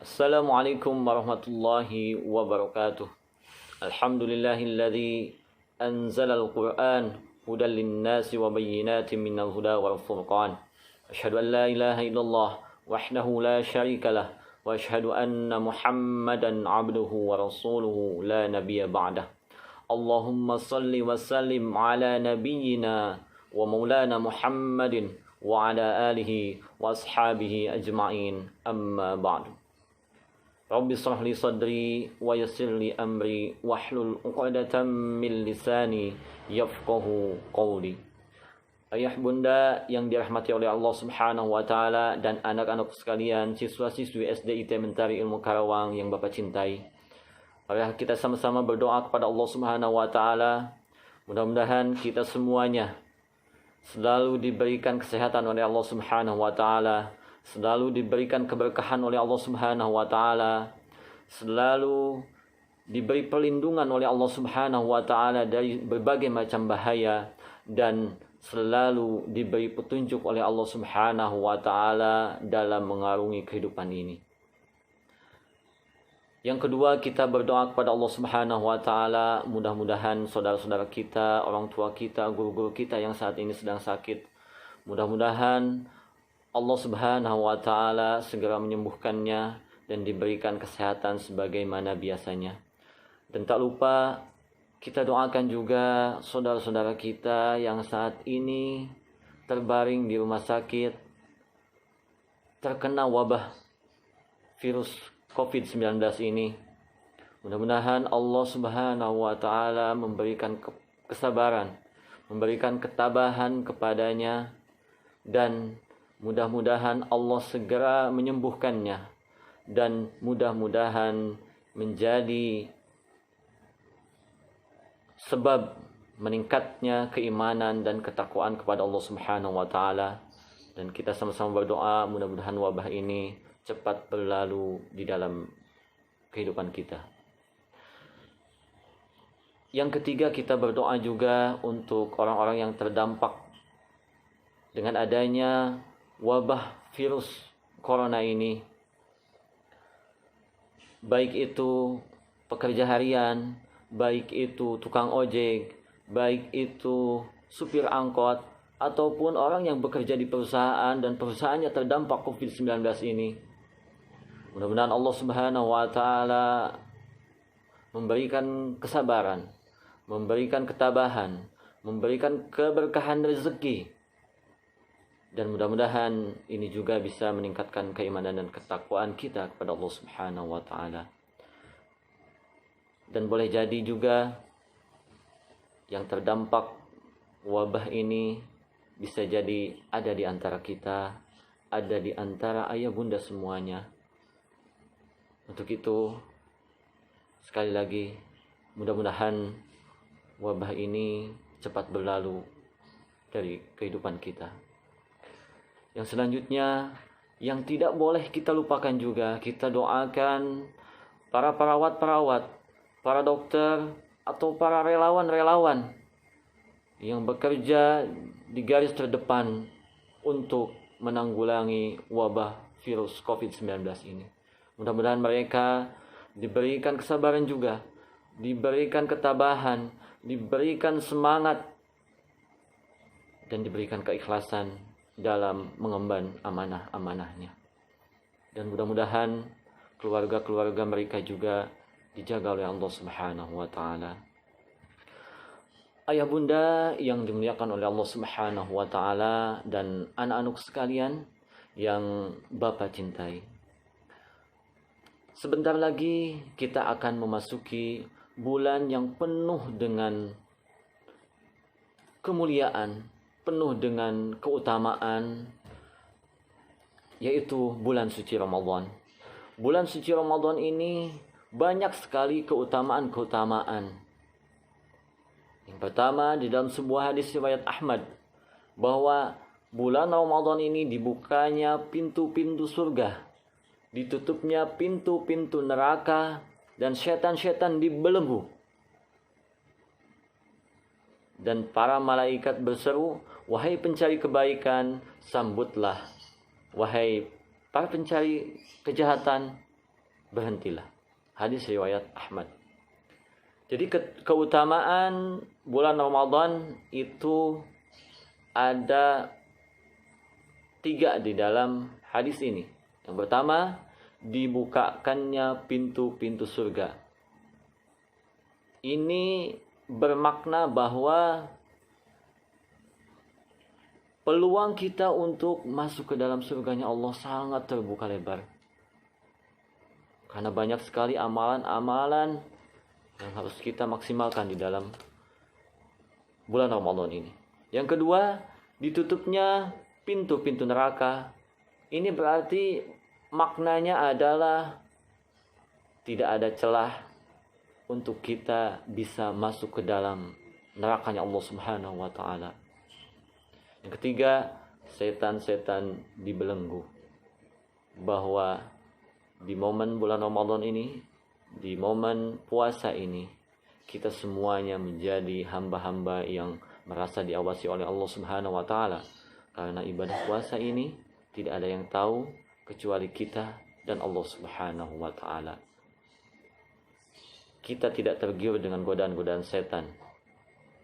Assalamualaikum warahmatullahi wabarakatuh. Alhamdulillahilladzi anzalal Qur'an hudan linnasi wa bayyinatin minal huda wal furqan. Asyhadu an la ilaha illallah wahdahu la syarika lah wa asyhadu anna Muhammadan abduhu wa rasuluhu la nabiyya ba'dah. Allahumma salli wa sallim ala nabiyyina wa maulana Muhammadin wa ala alihi wa ashabihi ajma'in, amma ba'du. Rabbi shrah li sadri wa yassir li amri wahlul 'uqdatam min lisani yafqahu qawli. Ayah bunda yang dirahmati oleh Allah Subhanahu wa taala dan anak-anak sekalian, siswa-siswi SD IT Mentari Ilmu Karawang yang Bapak cintai. Mari kita sama-sama berdoa kepada Allah Subhanahu wa taala. Mudah-mudahan kita semuanya selalu diberikan kesehatan oleh Allah Subhanahu wa taala, selalu diberikan keberkahan oleh Allah Subhanahu wa taala, selalu diberi perlindungan oleh Allah Subhanahu wa taala dari berbagai macam bahaya, dan selalu diberi petunjuk oleh Allah Subhanahu wa taala dalam mengarungi kehidupan ini. Yang kedua, kita berdoa kepada Allah Subhanahu wa taala, mudah-mudahan saudara-saudara kita, orang tua kita, guru-guru kita yang saat ini sedang sakit, mudah-mudahan Allah Subhanahu wa taala segera menyembuhkannya dan diberikan kesehatan sebagaimana biasanya. Dan tak lupa kita doakan juga saudara-saudara kita yang saat ini terbaring di rumah sakit terkena wabah virus COVID-19 ini. Mudah-mudahan Allah Subhanahu wa taala memberikan kesabaran, memberikan ketabahan kepadanya, dan mudah-mudahan Allah segera menyembuhkannya, dan mudah-mudahan menjadi sebab meningkatnya keimanan dan ketakwaan kepada Allah Subhanahu wa taala. Dan kita sama-sama berdoa mudah-mudahan wabah ini cepat berlalu di dalam kehidupan kita. Yang ketiga, kita berdoa juga untuk orang-orang yang terdampak dengan adanya wabah virus corona ini, baik itu pekerja harian, baik itu tukang ojek, baik itu supir angkot, ataupun orang yang bekerja di perusahaan dan perusahaannya terdampak COVID-19 ini. Mudah-mudahan Allah Subhanahu wa taala memberikan kesabaran, memberikan ketabahan, memberikan keberkahan rezeki, dan mudah-mudahan ini juga bisa meningkatkan keimanan dan ketakwaan kita kepada Allah Subhanahu wa taala. Dan boleh jadi juga yang terdampak wabah ini bisa jadi ada di antara kita, ada di antara ayah bunda semuanya. Untuk itu, sekali lagi, mudah-mudahan wabah ini cepat berlalu dari kehidupan kita. Yang selanjutnya, yang tidak boleh kita lupakan juga, kita doakan para perawat-perawat, para dokter, atau para relawan-relawan yang bekerja di garis terdepan untuk menanggulangi wabah virus COVID-19 ini. Mudah-mudahan mereka diberikan kesabaran juga, diberikan ketabahan, diberikan semangat, dan diberikan keikhlasan dalam mengemban amanah-amanahnya. Dan mudah-mudahan keluarga-keluarga mereka juga dijaga oleh Allah Subhanahu wa taala. Ayah bunda yang dimuliakan oleh Allah Subhanahu wa taala dan anak-anak sekalian yang Bapak cintai. Sebentar lagi kita akan memasuki bulan yang penuh dengan kemuliaan, penuh dengan keutamaan, yaitu bulan suci Ramadan. Bulan suci Ramadan ini banyak sekali keutamaan-keutamaan. Yang pertama, di dalam sebuah hadis riwayat Ahmad, bahwa bulan Ramadan ini dibukanya pintu-pintu surga, ditutupnya pintu-pintu neraka, dan setan-setan dibelenggu. Dan para malaikat berseru, "Wahai pencari kebaikan, sambutlah. Wahai para pencari kejahatan, berhentilah. Hadis riwayat Ahmad. Jadi keutamaan bulan Ramadan itu ada 3 di dalam hadis ini. Yang pertama, dibukakannya pintu-pintu surga. Ini bermakna bahwa peluang kita untuk masuk ke dalam surganya Allah sangat terbuka lebar. Karena banyak sekali amalan-amalan yang harus kita maksimalkan di dalam bulan Ramadan ini. Yang kedua, ditutupnya pintu-pintu neraka. Ini berarti maknanya adalah tidak ada celah untuk kita bisa masuk ke dalam nerakanya Allah Subhanahu wa taala. Yang ketiga, setan-setan dibelenggu. Bahwa di momen bulan Ramadan ini, di momen puasa ini, kita semuanya menjadi hamba-hamba yang merasa diawasi oleh Allah Subhanahu wa taala. Karena ibadah puasa ini tidak ada yang tahu kecuali kita dan Allah Subhanahu wa taala. Kita tidak tergiur dengan godaan-godaan setan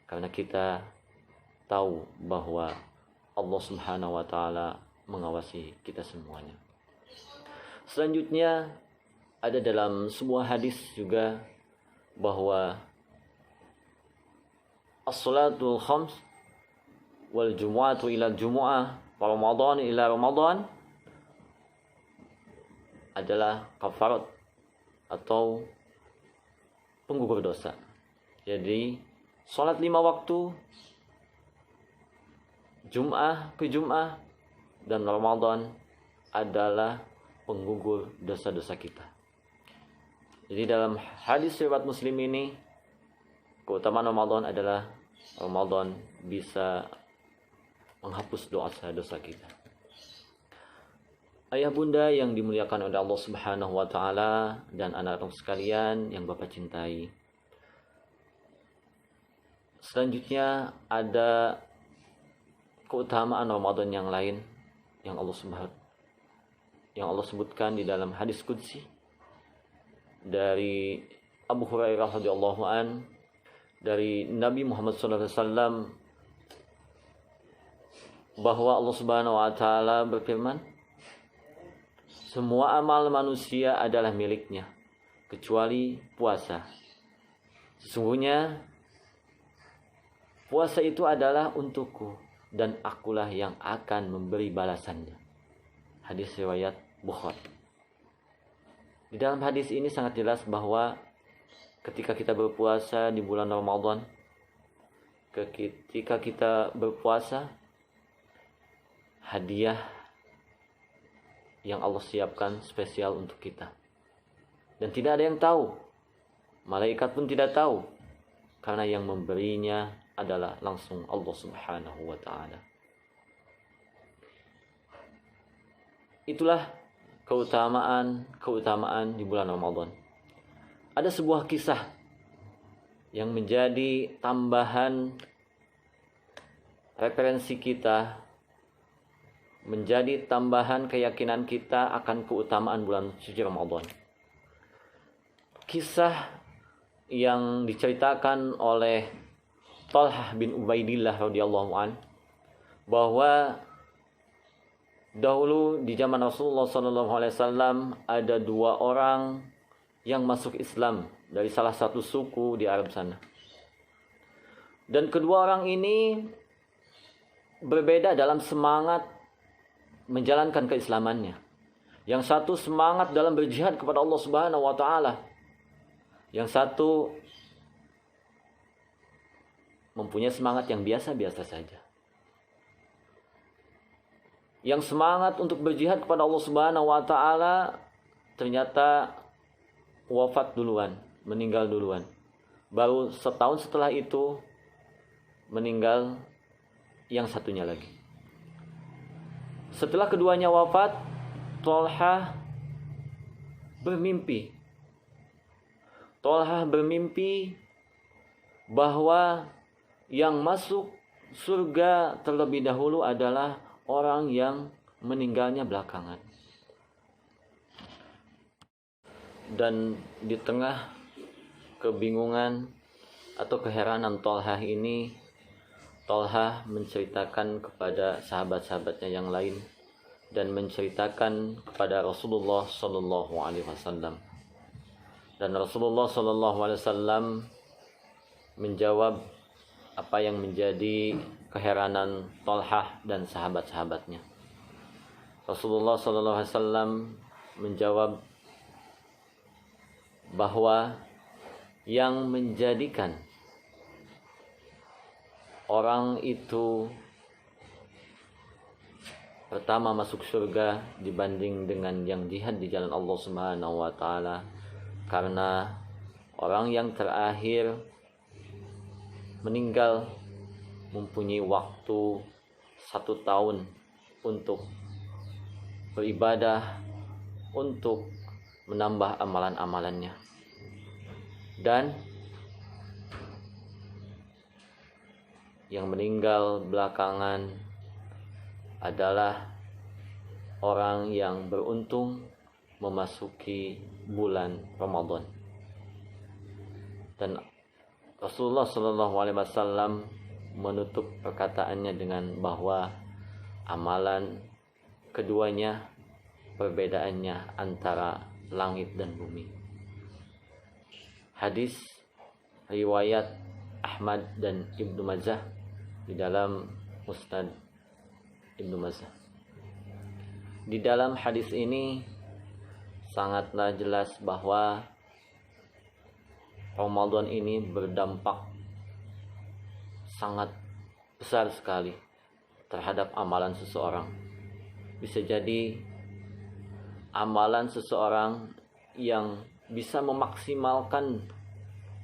karena kita tahu bahwa Allah Subhanahu wa taala mengawasi kita semuanya. Selanjutnya ada dalam sebuah hadis juga bahwa as-salatul khams wal jumu'atu ila jumu'ah wa ramadan ila ramadan adalah kafarat atau penggugur dosa. Jadi salat 5 waktu, Jum'ah ke Jum'ah dan Ramadan adalah penggugur dosa-dosa kita. Jadi dalam hadis riwayat Muslim ini, keutamaan Ramadan adalah Ramadan bisa menghapus dosa-dosa kita. Ayah bunda yang dimuliakan oleh Allah Subhanahu wa taala dan anak-anak sekalian yang Bapak cintai. Selanjutnya ada keutamaan Ramadan yang lain yang Allah sebutkan di dalam hadis qudsi dari Abu Hurairah radhiyallahu an, dari Nabi Muhammad sallallahu alaihi wasallam, bahwa Allah Subhanahu wa taala berfirman, semua amal manusia adalah miliknya kecuali puasa. Sesungguhnya puasa itu adalah untukku dan akulah yang akan memberi balasannya. Hadis riwayat Bukhari. Di dalam hadis ini sangat jelas bahwa ketika kita berpuasa di bulan Ramadan, ketika kita berpuasa, hadiah yang Allah siapkan spesial untuk kita. Dan tidak ada yang tahu. Malaikat pun tidak tahu. Karena yang memberinya adalah langsung Allah Subhanahu wa ta'ala. Itulah keutamaan di bulan Ramadan. Ada sebuah kisah yang menjadi tambahan referensi kita, menjadi tambahan keyakinan kita akan keutamaan bulan suci Ramadan. Kisah yang diceritakan oleh Talhah bin Ubaidillah radhiyallahu an, bahwa dahulu di zaman Rasulullah SAW ada 2 orang yang masuk Islam dari salah satu suku di Arab sana. Dan kedua orang ini berbeda dalam semangat menjalankan keislamannya. Yang satu semangat dalam berjihad kepada Allah Subhanahu wa taala. Yang satu mempunyai semangat yang biasa-biasa saja. Yang semangat untuk berjihad kepada Allah Subhanahu wa taala ternyata wafat duluan, meninggal duluan. Baru setahun setelah itu meninggal yang satunya lagi. Setelah keduanya wafat, Talhah bermimpi. Bahwa yang masuk surga terlebih dahulu adalah orang yang meninggalnya belakangan. Dan di tengah kebingungan atau keheranan Tolhah ini, Tolhah menceritakan kepada sahabat-sahabatnya yang lain dan menceritakan kepada Rasulullah Sallallahu Alaihi Wasallam. Dan Rasulullah Sallallahu Alaihi Wasallam menjawab apa yang menjadi keheranan Tolhah dan sahabat-sahabatnya. Rasulullah Sallallahu Alaihi Wasallam menjawab bahwa yang menjadikan orang itu pertama masuk surga dibanding dengan yang jihad di jalan Allah Subhanahu wa taala, karena orang yang terakhir meninggal mempunyai waktu 1 tahun untuk beribadah, untuk menambah amalan-amalannya. Dan yang meninggal belakangan adalah orang yang beruntung memasuki bulan Ramadan. Dan Rasulullah Shallallahu Alaihi Wasallam menutup perkataannya dengan bahwa amalan keduanya perbedaannya antara langit dan bumi. Hadis riwayat Ahmad dan Ibnu Majah di dalam Musnad Ibnu Majah. Di dalam hadis ini sangatlah jelas bahwa Ramadan ini berdampak sangat besar sekali terhadap amalan seseorang. Bisa jadi amalan seseorang yang bisa memaksimalkan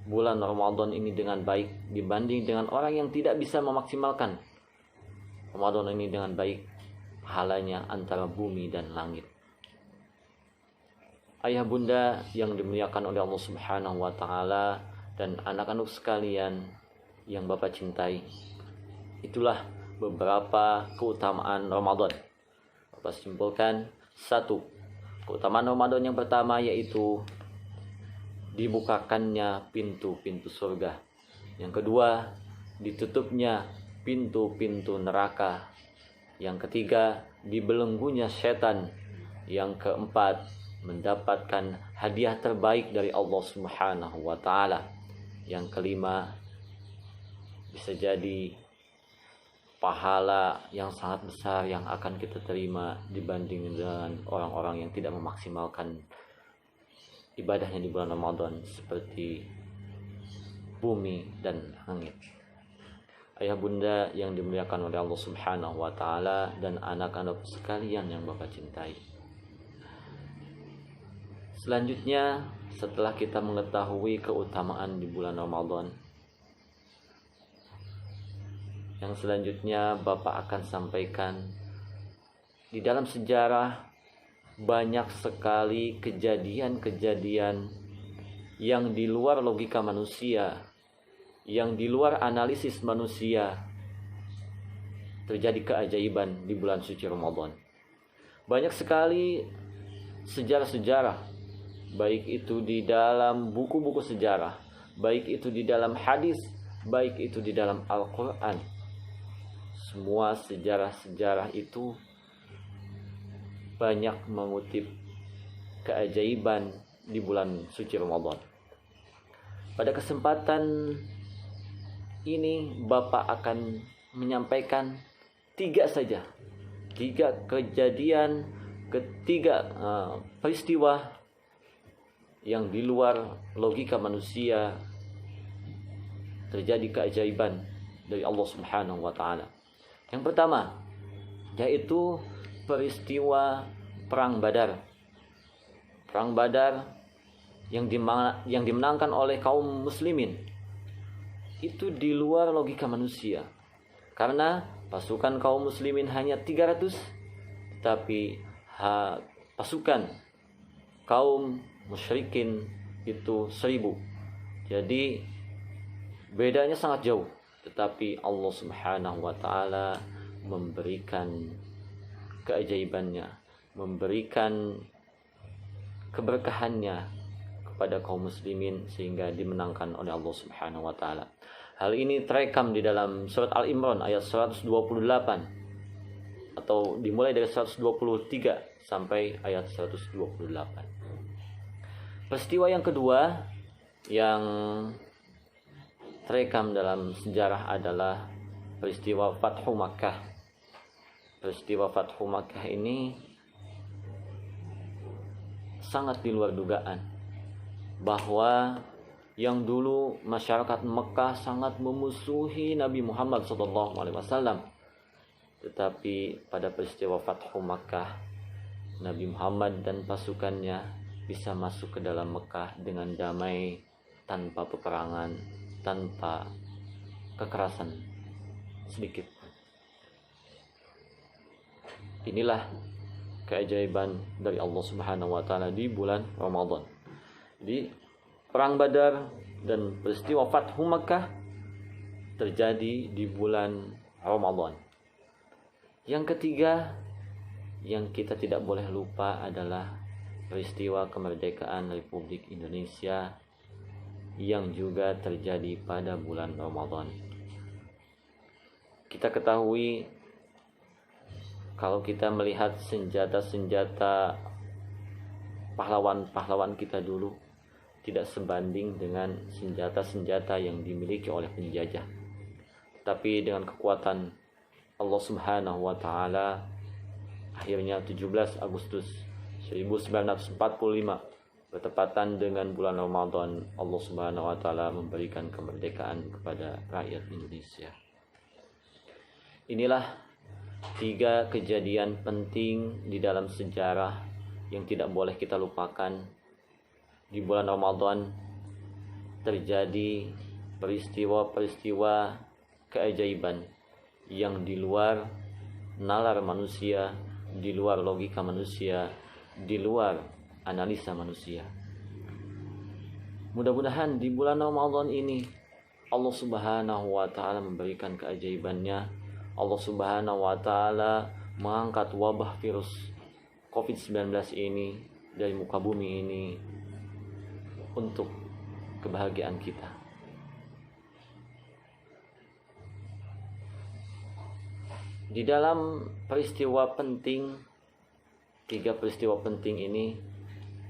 bulan Ramadan ini dengan baik dibanding dengan orang yang tidak bisa memaksimalkan Ramadan ini dengan baik, pahalanya antara bumi dan langit. Ayah bunda yang dimuliakan oleh Allah Subhanahu wa taala dan anak-anak sekalian yang Bapak cintai, itulah beberapa keutamaan Ramadan. Bapak simpulkan, 1, keutamaan Ramadan yang pertama yaitu dibukakannya pintu-pintu surga. Yang kedua, ditutupnya pintu-pintu neraka. Yang ketiga, dibelenggunya setan. Yang keempat, mendapatkan hadiah terbaik dari Allah Subhanahu wa taala. Yang kelima, bisa jadi pahala yang sangat besar yang akan kita terima dibanding dengan orang-orang yang tidak memaksimalkan ibadahnya di bulan Ramadan seperti bumi dan langit. Ayah bunda yang dimuliakan oleh Allah Subhanahu wa taala dan anak-anak sekalian yang Bapak cintai. Selanjutnya, setelah kita mengetahui keutamaan di bulan Ramadan, yang selanjutnya Bapak akan sampaikan, di dalam sejarah banyak sekali kejadian-kejadian yang di luar logika manusia, yang di luar analisis manusia, terjadi keajaiban di bulan suci Ramadan. Banyak sekali sejarah-sejarah, baik itu di dalam buku-buku sejarah, baik itu di dalam hadis, baik itu di dalam Al-Quran. Semua sejarah-sejarah itu banyak mengutip keajaiban di bulan suci Ramadan. Pada kesempatan ini Bapak akan menyampaikan 3 saja, 3 kejadian, 3 peristiwa yang di luar logika manusia terjadi keajaiban dari Allah Subhanahu wa taala. Yang pertama yaitu peristiwa Perang Badar. Perang Badar yang dimenangkan oleh kaum muslimin itu di luar logika manusia. Karena pasukan kaum muslimin hanya 300, tapi pasukan kaum musyrikin itu 1000. Jadi bedanya sangat jauh, tetapi Allah Subhanahu wa taala memberikan keajaibannya, memberikan keberkahannya kepada kaum muslimin sehingga dimenangkan oleh Allah Subhanahu wa taala. Hal ini terekam di dalam surat Al-Imran ayat 128 atau dimulai dari 123 sampai ayat 128. Peristiwa yang kedua yang terekam dalam sejarah adalah peristiwa Fathu Makkah. Peristiwa Fathu Makkah ini sangat di luar dugaan, bahwa yang dulu masyarakat Mekah sangat memusuhi Nabi Muhammad SAW, tetapi pada peristiwa Fathu Makkah, Nabi Muhammad dan pasukannya bisa masuk ke dalam Mekah dengan damai, tanpa peperangan, tanpa kekerasan sedikit. Inilah keajaiban dari Allah Subhanahu wa taala di bulan Ramadan. Di Perang Badar dan peristiwa Fathu Makkah terjadi di bulan Ramadan. Yang ketiga yang kita tidak boleh lupa adalah peristiwa kemerdekaan Republik Indonesia yang juga terjadi pada bulan Ramadan. Kita ketahui kalau kita melihat senjata-senjata pahlawan-pahlawan kita dulu tidak sebanding dengan senjata-senjata yang dimiliki oleh penjajah. Tapi dengan kekuatan Allah Subhanahu wa taala, akhirnya 17 Agustus 1945 bertepatan dengan bulan Ramadan, Allah Subhanahu wa taala memberikan kemerdekaan kepada rakyat Indonesia. Inilah 3 kejadian penting di dalam sejarah yang tidak boleh kita lupakan. Di bulan Ramadan terjadi peristiwa-peristiwa keajaiban yang di luar nalar manusia, di luar logika manusia, di luar analisa manusia. Mudah-mudahan di bulan Ramadan ini Allah Subhanahu wa taala memberikan keajaibannya. Allah Subhanahu wa taala mengangkat wabah virus COVID-19 ini dari muka bumi ini untuk kebahagiaan kita. Di dalam peristiwa penting, 3 peristiwa penting ini,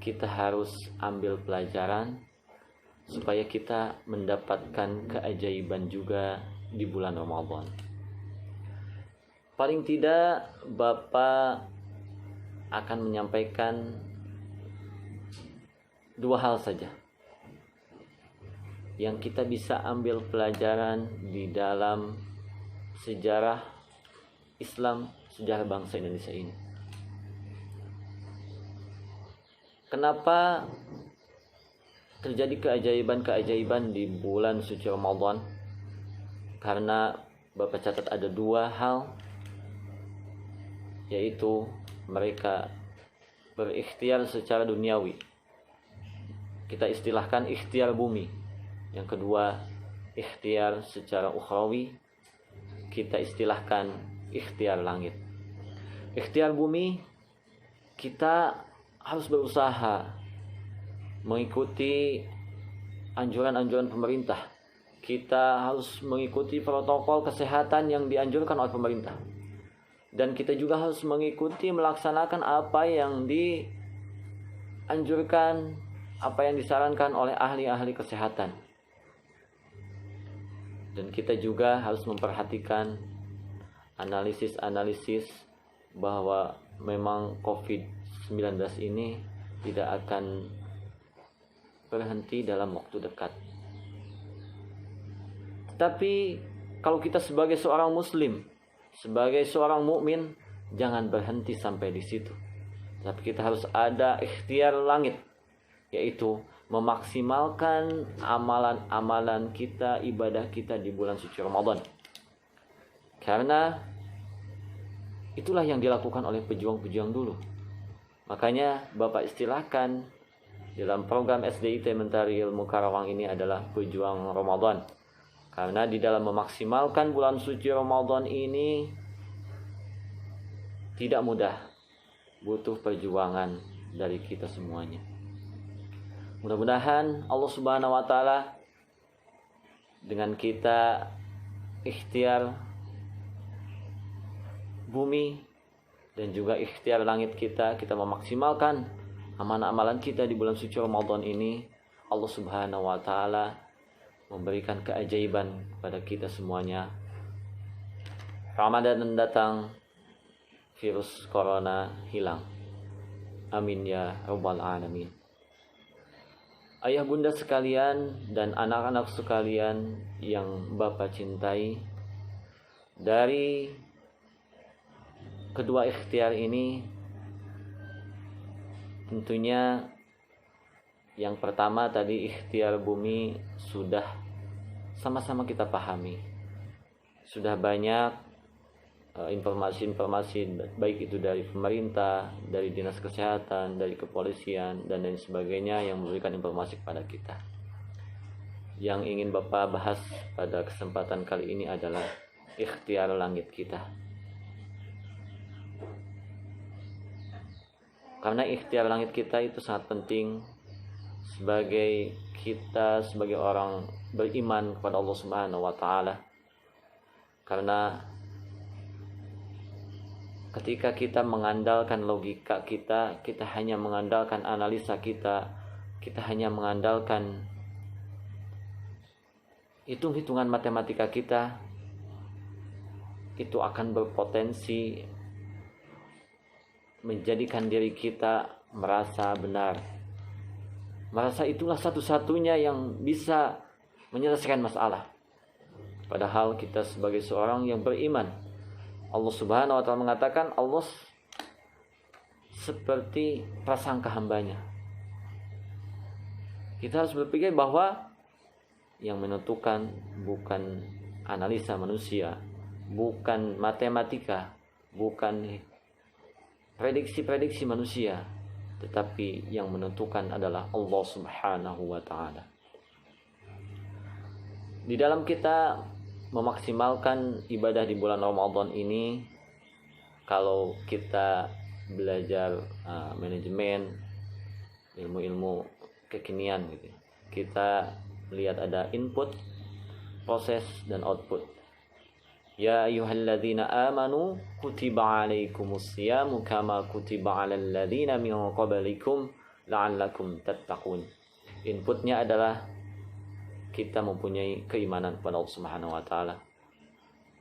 kita harus ambil pelajaran supaya kita mendapatkan keajaiban juga di bulan Ramadan. Paling tidak Bapak akan menyampaikan 2 hal saja yang kita bisa ambil pelajaran di dalam sejarah Islam, sejarah bangsa Indonesia ini. Kenapa terjadi keajaiban-keajaiban di bulan suci Ramadan? Karena Bapak catat ada 2 hal, yaitu mereka berikhtiar secara duniawi. Kita istilahkan ikhtiar bumi. Yang kedua, ikhtiar secara ukhrawi. Kita istilahkan ikhtiar langit. Ikhtiar bumi, kita harus berusaha mengikuti anjuran-anjuran pemerintah. Kita harus mengikuti protokol kesehatan yang dianjurkan oleh pemerintah. Dan kita juga harus mengikuti, melaksanakan apa yang dianjurkan, apa yang disarankan oleh ahli-ahli kesehatan. Dan kita juga harus memperhatikan analisis-analisis bahwa memang COVID-19 ini tidak akan berhenti dalam waktu dekat. Tapi kalau kita sebagai seorang muslim, sebagai seorang mukmin, jangan berhenti sampai di situ. Tapi kita harus ada ikhtiar langit, yaitu memaksimalkan amalan-amalan kita, ibadah kita di bulan suci Ramadan. Karena itulah yang dilakukan oleh pejuang-pejuang dulu. Makanya Bapak istilahkan dalam program SDIT Mentari Ilmu Karawang ini adalah pejuang Ramadan. Karena di dalam memaksimalkan bulan suci Ramadan ini tidak mudah, butuh perjuangan dari kita semuanya. Mudah-mudahan Allah Subhanahu wa taala dengan kita ikhtiar bumi dan juga ikhtiar langit kita memaksimalkan amalan-amalan kita di bulan suci Ramadan ini, Allah Subhanahu wa taala memberikan keajaiban kepada kita semuanya. Ramadan datang, virus corona hilang. Amin ya rabbal alamin. Ayah bunda sekalian dan anak-anak sekalian yang Bapak cintai, dari kedua ikhtiar ini tentunya yang pertama tadi ikhtiar bumi sudah sama-sama kita pahami. Sudah banyak informasi-informasi baik itu dari pemerintah, dari dinas kesehatan, dari kepolisian dan lain sebagainya yang memberikan informasi kepada kita. Yang ingin Bapak bahas pada kesempatan kali ini adalah ikhtiar langit kita. Karena ikhtiar langit kita itu sangat penting sebagai kita sebagai orang beriman kepada Allah Subhanahu wa taala. Karena ketika kita mengandalkan logika kita hanya mengandalkan analisa kita hanya mengandalkan hitung-hitungan matematika kita, itu akan berpotensi menjadikan diri kita merasa benar, merasa itulah satu-satunya yang bisa menyelesaikan masalah. Padahal kita sebagai seorang yang beriman, Allah Subhanahu wa taala mengatakan Allah seperti prasangka hambanya. Kita harus berpikir bahwa yang menentukan bukan analisa manusia, bukan matematika, bukan prediksi-prediksi manusia, tetapi yang menentukan adalah Allah Subhanahu wa taala. Di dalam kita memaksimalkan ibadah di bulan Ramadan ini, kalau kita belajar manajemen, ilmu-ilmu kekinian gitu, kita lihat ada input, proses dan output. Ya ayyuhalladzina amanu kutiba alaikumus syamu kama kutiba alal ladzina min qablikum la'allakum tattaqun. Inputnya adalah kita mempunyai keimanan kepada Allah Subhanahu wa taala.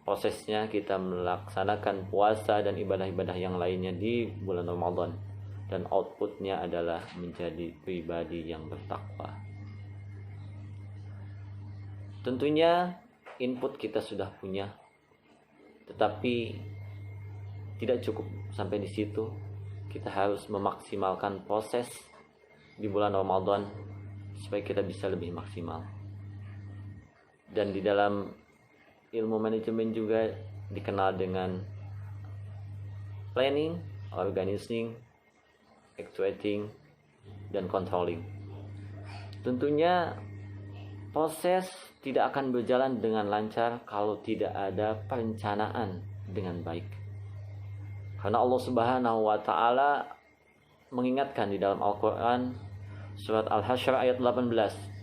Prosesnya kita melaksanakan puasa dan ibadah-ibadah yang lainnya di bulan Ramadan, dan outputnya adalah menjadi pribadi yang bertakwa. Tentunya input kita sudah punya, tetapi tidak cukup sampai di situ. Kita harus memaksimalkan proses di bulan Ramadan supaya kita bisa lebih maksimal. Dan di dalam ilmu manajemen juga dikenal dengan planning, organizing, actuating, dan controlling. Tentunya proses tidak akan berjalan dengan lancar kalau tidak ada perencanaan dengan baik. Karena Allah Subhanahu wa taala mengingatkan di dalam Al-Qur'an surat Al-Hasyr ayat 18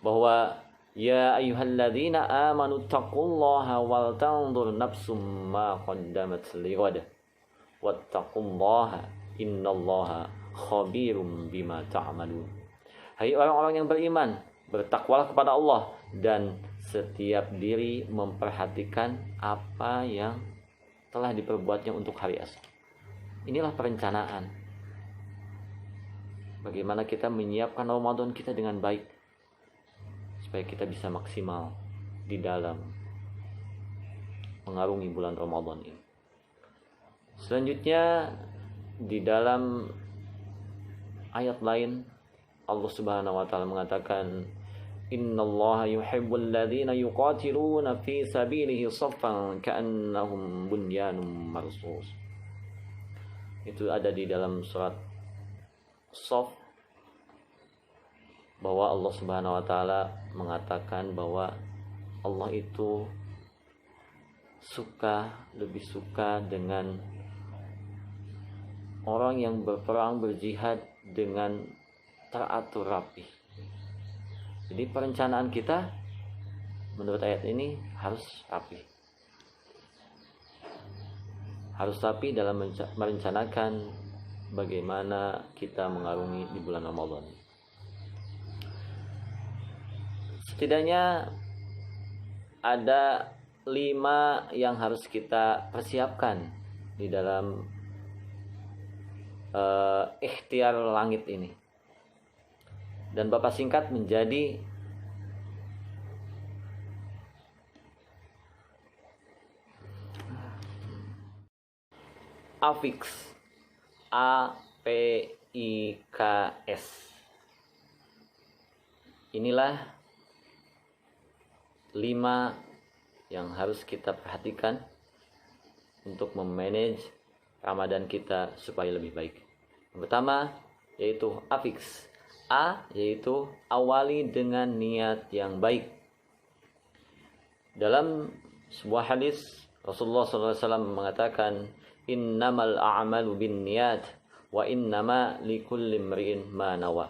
bahwa ya ayyuhalladzina amanu taqullaha wal tanzur nafsum ma qaddamat lighad wattaqullaha innallaha khabirum bima ta'malun. Hai orang-orang yang beriman, bertakwalah kepada Allah dan setiap diri memperhatikan apa yang telah diperbuatnya untuk hari esok. Inilah perencanaan. Bagaimana kita menyiapkan Ramadan kita dengan baik supaya kita bisa maksimal di dalam mengarungi bulan Ramadan ini. Selanjutnya di dalam ayat lain Allah Subhanahu wa taala mengatakan innallaha yuhibbul ladzina yuqatiluna fi sabilihi shaffan ka'annahum bunyanun marsus. Itu ada di dalam surat Shaf, bahwa Allah Subhanahu wa taala mengatakan bahwa Allah itu lebih suka dengan orang yang berperang berjihad dengan teratur rapi. Jadi perencanaan kita menurut ayat ini harus rapi. Harus rapi dalam merencanakan bagaimana kita mengarungi di bulan Ramadan. Setidaknya ada 5 yang harus kita persiapkan di dalam ikhtiar langit ini. Dan Bapak singkat menjadi AFIKS. APIKS. Inilah 5 yang harus kita perhatikan untuk memanage Ramadan kita supaya lebih baik. Yang pertama yaitu AFIKS. A yaitu awali dengan niat yang baik. Dalam sebuah hadis Rasulullah SAW mengatakan, innamal a'malu binniyat wa innama likulli imri'in ma nawa.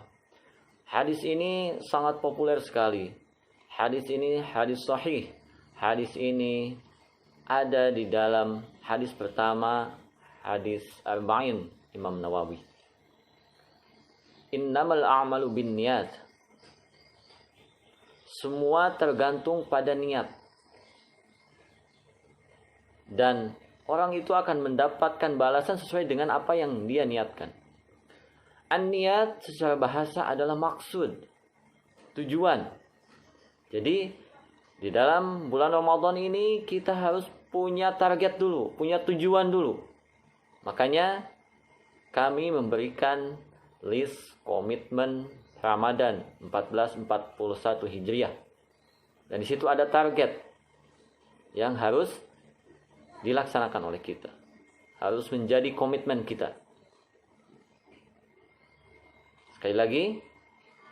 Hadis ini sangat populer sekali. Hadis ini hadis sahih. Hadis ini ada di dalam hadis pertama, hadis Arba'in Imam Nawawi. Innamal a'malu binniyat. Semua tergantung pada niat. Dan orang itu akan mendapatkan balasan sesuai dengan apa yang dia niatkan. An-niyat secara bahasa adalah maksud, tujuan. Jadi di dalam bulan Ramadan ini kita harus punya target dulu, punya tujuan dulu. Makanya kami memberikan list komitmen Ramadan 1441 Hijriah. Dan di situ ada target yang harus dilaksanakan oleh kita. Harus menjadi komitmen kita. Sekali lagi,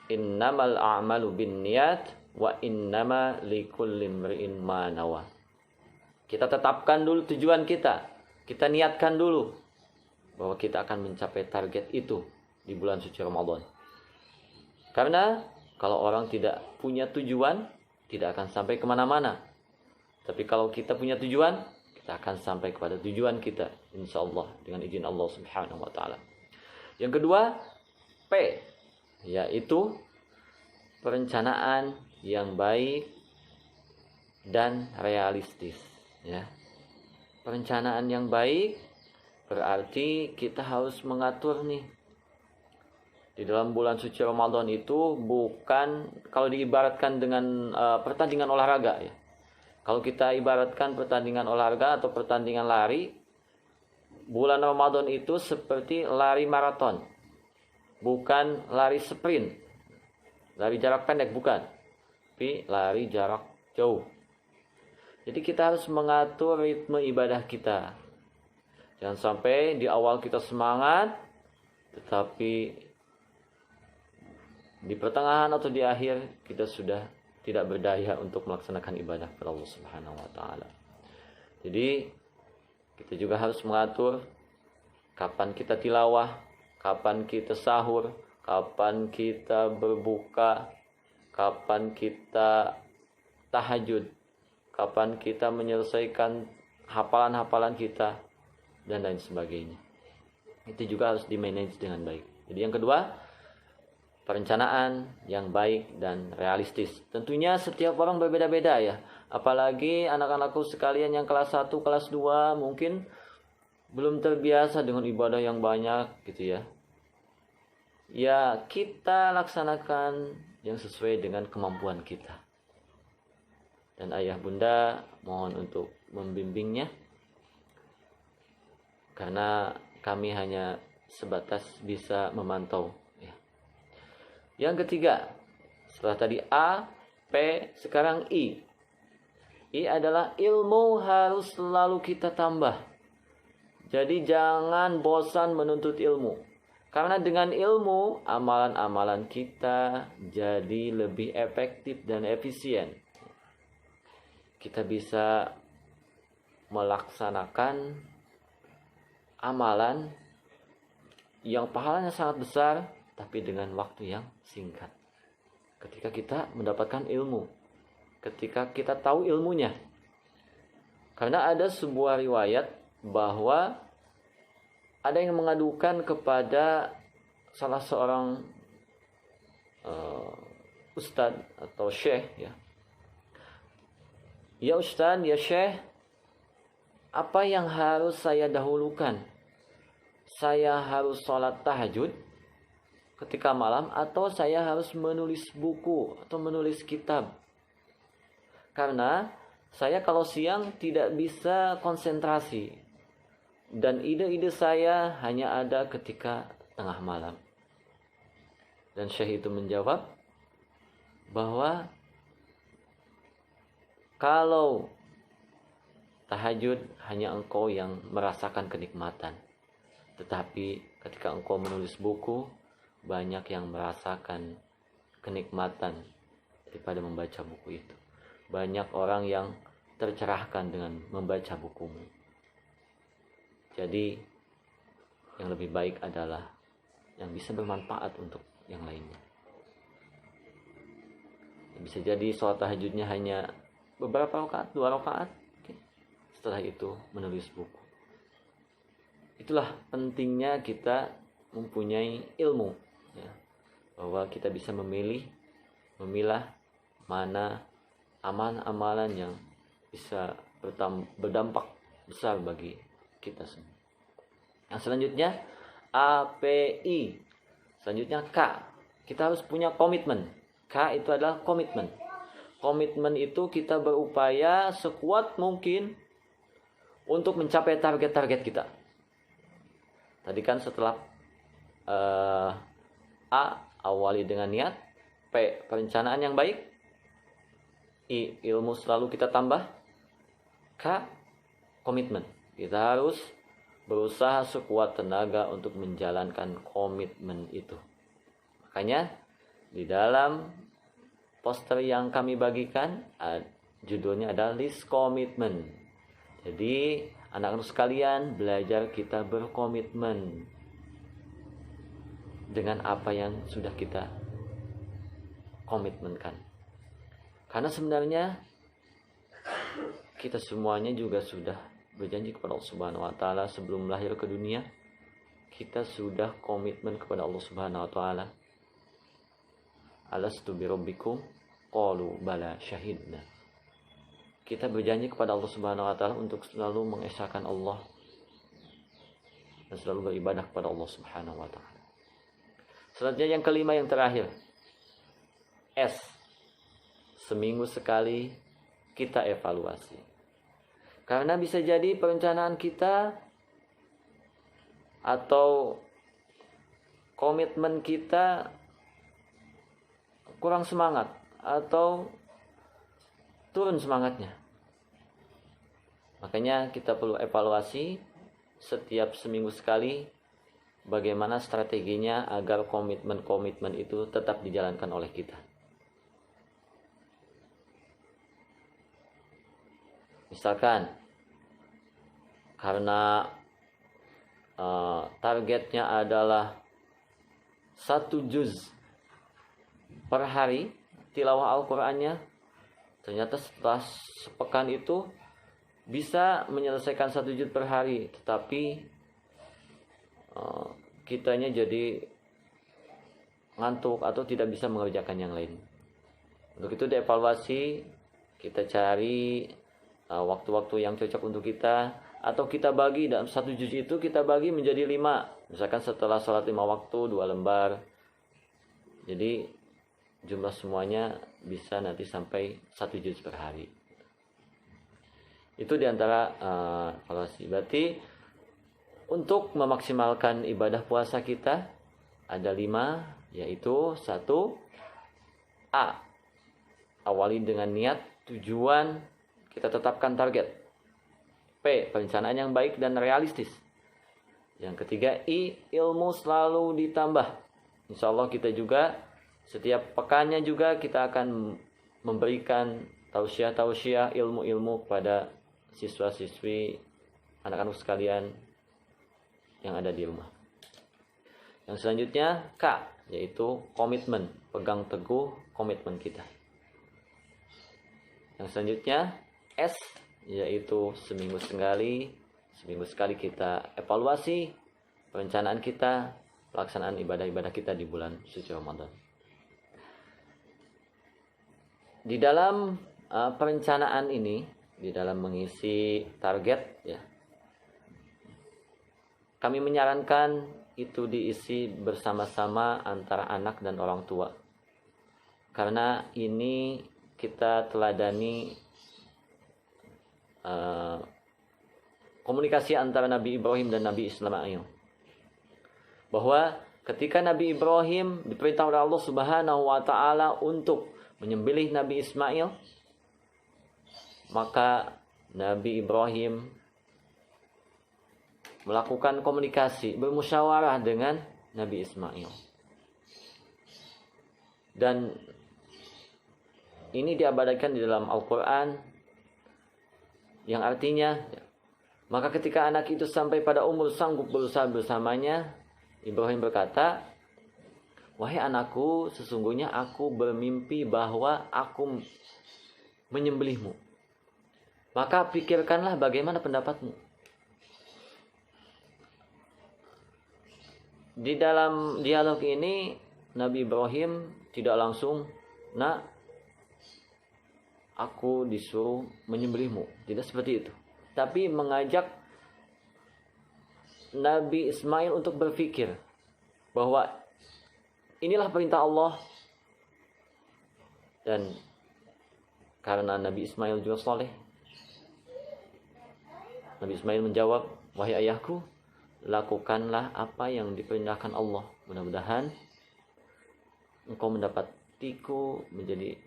innamal a'malu binniyat wa innama likulli imri'in ma nawa. Kita tetapkan dulu tujuan kita. Kita niatkan dulu bahwa kita akan mencapai target itu di bulan suci Ramadan. Karena kalau orang tidak punya tujuan, tidak akan sampai kemana-mana. Tapi kalau kita punya tujuan, kita akan sampai kepada tujuan kita, insya Allah, dengan izin Allah Subhanahu wa Ta'ala. Yang kedua, P, yaitu perencanaan yang baik dan realistis. Ya. Perencanaan yang baik berarti kita harus mengatur nih. Di dalam bulan suci Ramadan itu bukan, kalau diibaratkan dengan pertandingan olahraga ya. Kalau kita ibaratkan pertandingan olahraga atau pertandingan lari, bulan Ramadan itu seperti lari maraton. Bukan lari sprint. Lari jarak pendek, bukan. Tapi lari jarak jauh. Jadi kita harus mengatur ritme ibadah kita. Jangan sampai di awal kita semangat, tetapi di pertengahan atau di akhir kita sudah tidak berdaya untuk melaksanakan ibadah kepada Allah Subhanahu wa Ta'ala. Jadi kita juga harus mengatur kapan kita tilawah, kapan kita sahur, kapan kita berbuka, kapan kita tahajud, kapan kita menyelesaikan hafalan-hafalan kita, dan lain sebagainya. Itu juga harus di-manage dengan baik. Jadi yang kedua, perencanaan yang baik dan realistis. Tentunya setiap orang berbeda-beda ya. Apalagi anak-anakku sekalian yang kelas 1, kelas 2 mungkin belum terbiasa dengan ibadah yang banyak gitu ya. Ya, kita laksanakan yang sesuai dengan kemampuan kita. Dan ayah bunda mohon untuk membimbingnya. Karena kami hanya sebatas bisa memantau. Yang ketiga, setelah tadi A, P, sekarang I. I adalah ilmu harus selalu kita tambah. Jadi jangan bosan menuntut ilmu. Karena dengan ilmu, amalan-amalan kita jadi lebih efektif dan efisien. Kita bisa melaksanakan amalan yang pahalanya sangat besar, tapi dengan waktu yang singkat. Ketika kita mendapatkan ilmu, ketika kita tahu ilmunya. Karena ada sebuah riwayat bahwa ada yang mengadukan kepada salah seorang ustadz atau syekh, ya. Ya ustadz, ya syekh, apa yang harus saya dahulukan? Saya harus sholat tahajud ketika malam, atau saya harus menulis buku atau menulis kitab? Karena saya kalau siang tidak bisa konsentrasi, dan ide-ide saya hanya ada ketika tengah malam. Dan syekh itu menjawab bahwa kalau tahajud hanya engkau yang merasakan kenikmatan, tetapi ketika engkau menulis buku, banyak yang merasakan kenikmatan daripada membaca buku itu. Banyak orang yang tercerahkan dengan membaca bukumu. Jadi yang lebih baik adalah yang bisa bermanfaat untuk yang lainnya. Bisa jadi sholat tahajudnya hanya beberapa rakaat, 2 rakaat. Setelah itu menulis buku. Itulah pentingnya kita mempunyai ilmu, ya. Bahwa kita bisa memilah mana amalan-amalan yang bisa berdampak besar bagi kita semua. Yang selanjutnya API. Selanjutnya K. Kita harus punya komitmen. K itu adalah komitmen. Komitmen itu kita berupaya sekuat mungkin untuk mencapai target-target kita. Tadi kan setelah A, awali dengan niat. P, perencanaan yang baik. I, ilmu selalu kita tambah. K, komitmen. Kita harus berusaha sekuat tenaga untuk menjalankan komitmen itu. Makanya di dalam poster yang kami bagikan, judulnya adalah list komitmen. Jadi anak-anak sekalian, belajar kita berkomitmen dengan apa yang sudah kita komitmenkan. Karena sebenarnya kita semuanya juga sudah berjanji kepada Allah Subhanahu wa taala sebelum lahir ke dunia. Kita sudah komitmen kepada Allah Subhanahu wa taala. Alastu birabbikum? Qalu bala syahidna. Kita berjanji kepada Allah Subhanahu wa taala untuk selalu mengesahkan Allah dan selalu beribadah kepada Allah Subhanahu wa taala. Selanjutnya yang kelima, yang terakhir. S. Seminggu sekali kita evaluasi. Karena bisa jadi perencanaan kita atau komitmen kita kurang semangat atau turun semangatnya. Makanya kita perlu evaluasi setiap seminggu sekali bagaimana strateginya agar komitmen-komitmen itu tetap dijalankan oleh kita. Misalkan karena targetnya adalah 1 juz per hari tilawah Al-Qur'annya, ternyata setelah sepekan itu bisa menyelesaikan 1 juz per hari, tetapi kitanya jadi ngantuk atau tidak bisa mengerjakan yang lain. Untuk itu dievaluasi, kita cari waktu-waktu yang cocok untuk kita, atau kita bagi dalam 1 juz itu kita bagi menjadi 5. Misalkan setelah sholat 5 waktu 2 lembar. Jadi jumlah semuanya bisa nanti sampai 1 juz per hari. Itu diantara evaluasi. Berarti untuk memaksimalkan ibadah puasa kita ada 5, yaitu 1, A, awali dengan niat, tujuan, kita tetapkan target. P, perencanaan yang baik dan realistis. Yang ketiga, I, ilmu selalu ditambah. Insya Allah kita juga setiap pekannya juga kita akan memberikan tausiah-tausiah ilmu-ilmu kepada siswa-siswi, anak-anak sekalian yang ada di rumah. Yang selanjutnya K, yaitu komitmen, pegang teguh komitmen kita. Yang selanjutnya S, yaitu seminggu sekali kita evaluasi perencanaan kita, pelaksanaan ibadah-ibadah kita di bulan suci Ramadan. Di dalam perencanaan ini, di dalam mengisi target ya, kami menyarankan itu diisi bersama-sama antara anak dan orang tua. Karena ini kita teladani komunikasi antara Nabi Ibrahim dan Nabi Ismail. Bahwa ketika Nabi Ibrahim diperintah oleh Allah Subhanahu wa taala untuk menyembelih Nabi Ismail, maka Nabi Ibrahim melakukan komunikasi, bermusyawarah dengan Nabi Ismail. Dan ini diabadikan di dalam Al-Quran, yang artinya, maka ketika anak itu sampai pada umur sanggup berusaha bersamanya, Ibrahim berkata, "Wahai anakku, sesungguhnya aku bermimpi bahwa aku menyembelihmu. Maka pikirkanlah bagaimana pendapatmu." Di dalam dialog ini, Nabi Ibrahim tidak langsung, "Nak, aku disuruh menyembelihmu." Tidak seperti itu. Tapi mengajak Nabi Ismail untuk berpikir bahwa inilah perintah Allah. Dan karena Nabi Ismail juga soleh, Nabi Ismail menjawab, "Wahai ayahku, lakukanlah apa yang diperintahkan Allah. Mudah-mudahan engkau mendapatiku menjadi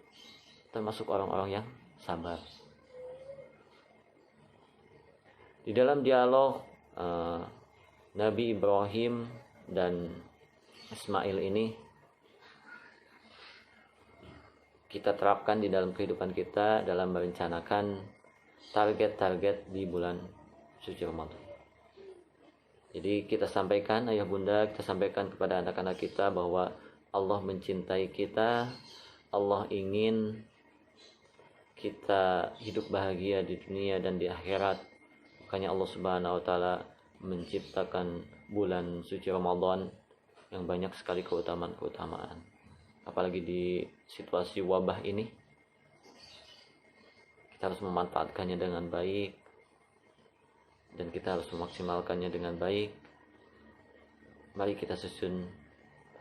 termasuk orang-orang yang sabar." Di dalam dialog Nabi Ibrahim dan Ismail ini kita terapkan di dalam kehidupan kita dalam merencanakan target-target di bulan suci Ramadan. Jadi kita sampaikan, ayah bunda, kita sampaikan kepada anak-anak kita bahwa Allah mencintai kita, Allah ingin kita hidup bahagia di dunia dan di akhirat. Makanya Allah Subhanahu wa taala menciptakan bulan suci Ramadan yang banyak sekali keutamaan-keutamaan. Apalagi di situasi wabah ini, kita harus memanfaatkannya dengan baik dan kita harus memaksimalkannya dengan baik. Mari kita susun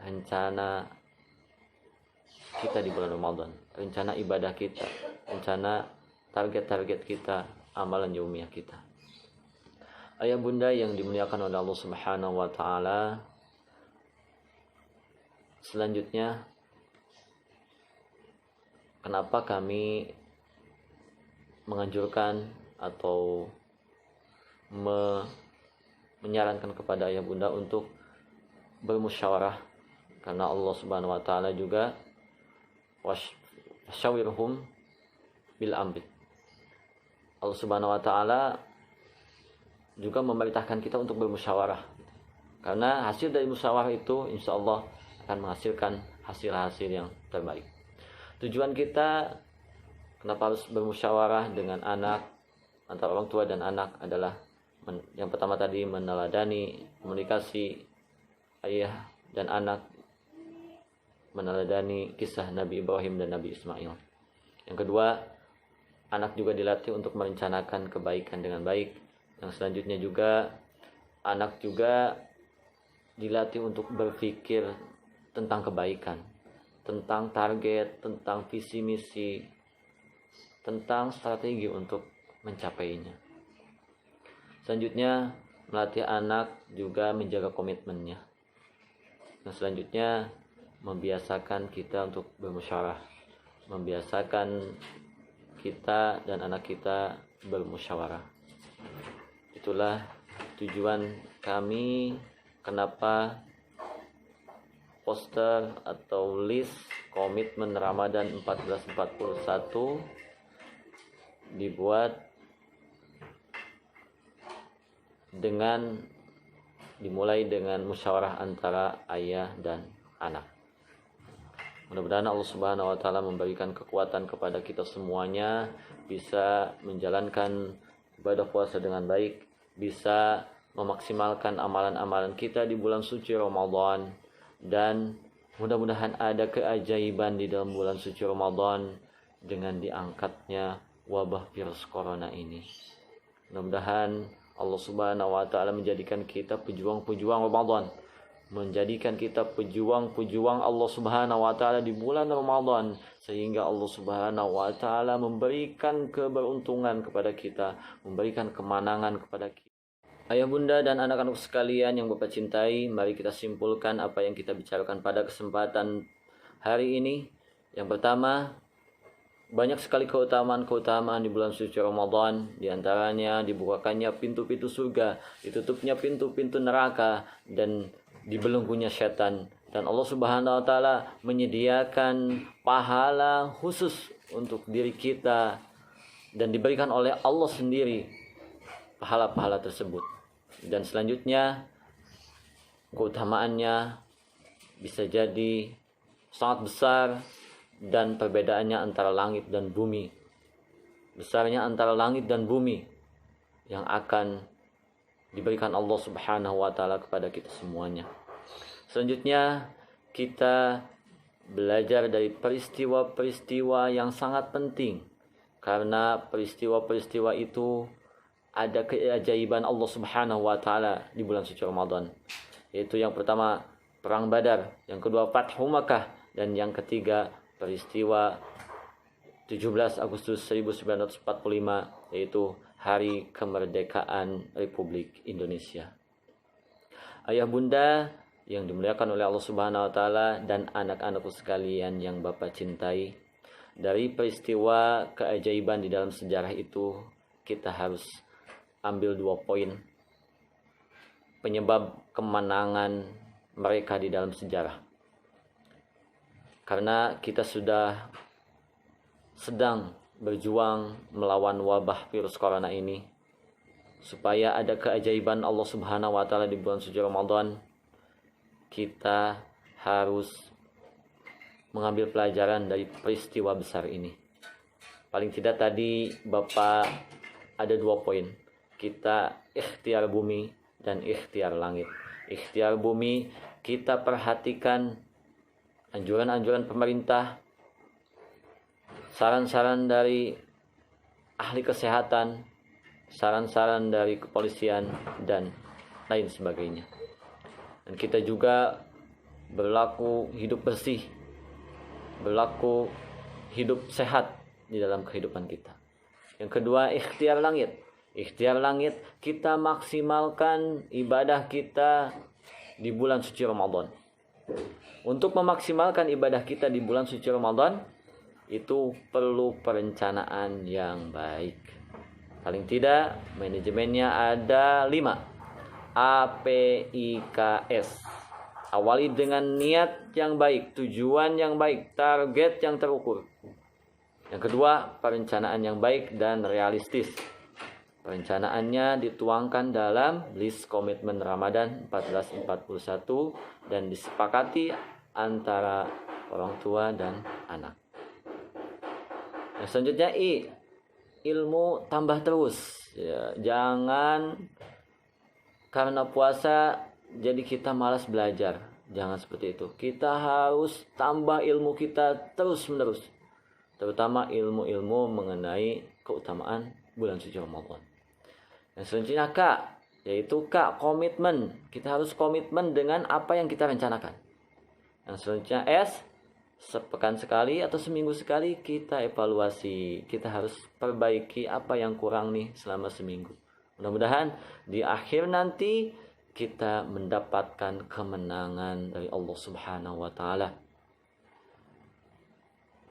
rencana kita di bulan Ramadan, rencana ibadah kita, rencana target-target kita, amalan yaumiyah kita. Ayah bunda yang dimuliakan oleh Allah Subhanahu wa taala, selanjutnya kenapa kami menganjurkan atau menyarankan kepada ayah bunda untuk bermusyawarah? Karena Allah Subhanahu wa taala juga wasyawirhum bil amri. Allah Subhanahu wa taala juga memerintahkan kita untuk bermusyawarah. Karena hasil dari musyawarah itu insya Allah akan menghasilkan hasil-hasil yang terbaik. Tujuan kita kenapa harus bermusyawarah dengan anak, antara orang tua dan anak adalah yang pertama tadi meneladani komunikasi ayah dan anak, meneladani kisah Nabi Ibrahim dan Nabi Ismail. Yang kedua, anak juga dilatih untuk merencanakan kebaikan dengan baik. Yang selanjutnya juga anak juga dilatih untuk berpikir tentang kebaikan, tentang target, tentang visi misi, tentang strategi untuk mencapainya. Selanjutnya melatih anak juga menjaga komitmennya. Yang selanjutnya membiasakan kita untuk bermusyawarah, membiasakan kita dan anak kita bermusyawarah. Itulah tujuan kami kenapa poster atau list komitmen Ramadan 1441 dibuat dengan dimulai dengan musyawarah antara ayah dan anak. Mudah-mudahan Allah Subhanahu wa taala memberikan kekuatan kepada kita semuanya, bisa menjalankan ibadah puasa dengan baik, bisa memaksimalkan amalan-amalan kita di bulan suci Ramadan, dan mudah-mudahan ada keajaiban di dalam bulan suci Ramadan dengan diangkatnya wabah virus corona ini. Mudah-mudahan Allah Subhanahu wa taala menjadikan kita pejuang-pejuang Ramadan, menjadikan kita pejuang-pejuang Allah Subhanahu wa taala di bulan Ramadan, sehingga Allah Subhanahu wa taala memberikan keberuntungan kepada kita, memberikan kemenangan kepada kita. Ayah bunda dan anak-anak sekalian yang Bapak cintai, mari kita simpulkan apa yang kita bicarakan pada kesempatan hari ini. Yang pertama, banyak sekali keutamaan-keutamaan di bulan suci Ramadan, di antaranya dibukakannya pintu-pintu surga, ditutupnya pintu-pintu neraka, dan dibelenggunya setan. Dan Allah Subhanahu wa taala menyediakan pahala khusus untuk diri kita dan diberikan oleh Allah sendiri pahala-pahala tersebut. Dan selanjutnya keutamaannya bisa jadi sangat besar, dan perbedaannya antara langit dan bumi. Besarnya antara langit dan bumi yang akan diberikan Allah Subhanahu wa taala kepada kita semuanya. Selanjutnya kita belajar dari peristiwa-peristiwa yang sangat penting, karena peristiwa-peristiwa itu ada keajaiban Allah Subhanahu wa taala di bulan suci Ramadan. Yaitu yang pertama perang Badar, yang kedua Fathu Makkah, dan yang ketiga peristiwa 17 Agustus 1945, yaitu Hari Kemerdekaan Republik Indonesia. Ayah bunda yang dimuliakan oleh Allah Subhanahu wa taala dan anak-anakku sekalian yang Bapak cintai, dari peristiwa keajaiban di dalam sejarah itu kita harus ambil 2 poin penyebab kemenangan mereka di dalam sejarah. Karena kita sudah sedang berjuang melawan wabah virus corona ini, supaya ada keajaiban Allah Subhanahu wa taala di bulan suci Ramadan, kita harus mengambil pelajaran dari peristiwa besar ini. Paling tidak tadi Bapak ada 2 poin. Kita ikhtiar bumi dan ikhtiar langit. Ikhtiar bumi, kita perhatikan anjuran-anjuran pemerintah, saran-saran dari ahli kesehatan, saran-saran dari kepolisian, dan lain sebagainya. Dan kita juga berlaku hidup bersih, berlaku hidup sehat di dalam kehidupan kita. Yang kedua, ikhtiar langit. Ikhtiar langit, kita maksimalkan ibadah kita di bulan suci Ramadan. Untuk memaksimalkan ibadah kita di bulan suci Ramadan, itu perlu perencanaan yang baik. Paling tidak manajemennya ada 5. APIKS. Awali dengan niat yang baik, tujuan yang baik, target yang terukur. Yang kedua, perencanaan yang baik dan realistis. Perencanaannya dituangkan dalam list komitmen Ramadan 1441 dan disepakati antara orang tua dan anak. Yang selanjutnya ilmu tambah terus. Ya, jangan karena puasa jadi kita malas belajar. Jangan seperti itu. Kita harus tambah ilmu kita terus-menerus. Terutama ilmu-ilmu mengenai keutamaan bulan suci Ramadan. Yang selanjutnya yaitu komitmen. Kita harus komitmen dengan apa yang kita rencanakan. Yang selanjutnya sepekan sekali atau seminggu sekali kita evaluasi. Kita harus perbaiki apa yang kurang nih selama seminggu. Mudah-mudahan di akhir nanti kita mendapatkan kemenangan dari Allah Subhanahu wa taala.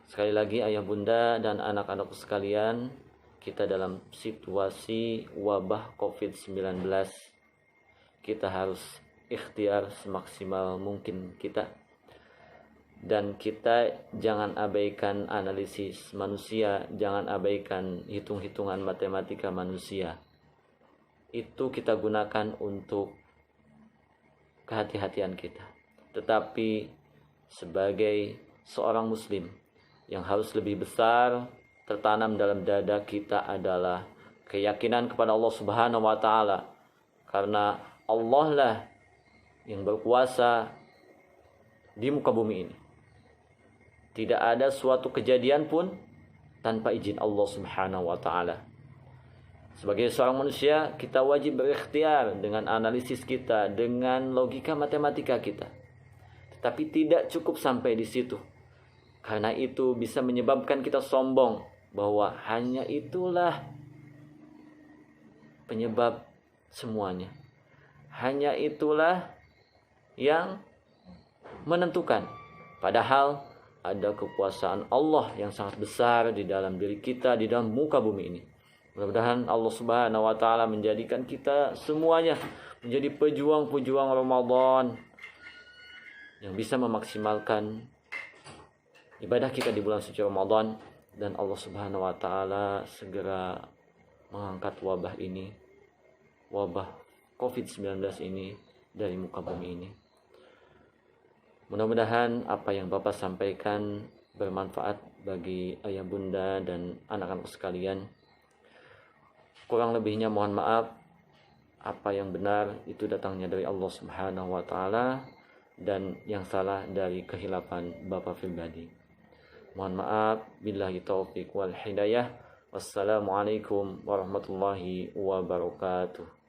Sekali lagi ayah bunda dan anak-anakku sekalian, kita dalam situasi wabah COVID-19, kita harus ikhtiar semaksimal mungkin kita. Dan kita jangan abaikan analisis manusia, jangan abaikan hitung-hitungan matematika manusia. Itu kita gunakan untuk kehati-hatian kita. Tetapi sebagai seorang muslim yang harus lebih besar tertanam dalam dada kita adalah keyakinan kepada Allah Subhanahu wa taala. Karena Allah lah yang berkuasa di muka bumi ini. Tidak ada suatu kejadian pun tanpa izin Allah Subhanahu wa taala. Sebagai seorang manusia, kita wajib berikhtiar dengan analisis kita, dengan logika matematika kita. Tetapi tidak cukup sampai di situ. Karena itu bisa menyebabkan kita sombong bahwa hanya itulah penyebab semuanya. Hanya itulah yang menentukan. Padahal ada kekuasaan Allah yang sangat besar di dalam diri kita, di dalam muka bumi ini. Mudah-mudahan Allah Subhanahu wa taala menjadikan kita semuanya menjadi pejuang-pejuang Ramadan yang bisa memaksimalkan ibadah kita di bulan suci Ramadan, dan Allah Subhanahu wa taala segera mengangkat wabah ini, wabah COVID-19 ini dari muka bumi ini. Mudah-mudahan apa yang Bapak sampaikan bermanfaat bagi ayah bunda dan anak-anak sekalian. Kurang lebihnya mohon maaf. Apa yang benar itu datangnya dari Allah Subhanahu wa taala, dan yang salah dari kehilapan Bapak pribadi. Mohon maaf. Billahi taufiq wal hidayah. Wassalamualaikum warahmatullahi wabarakatuh.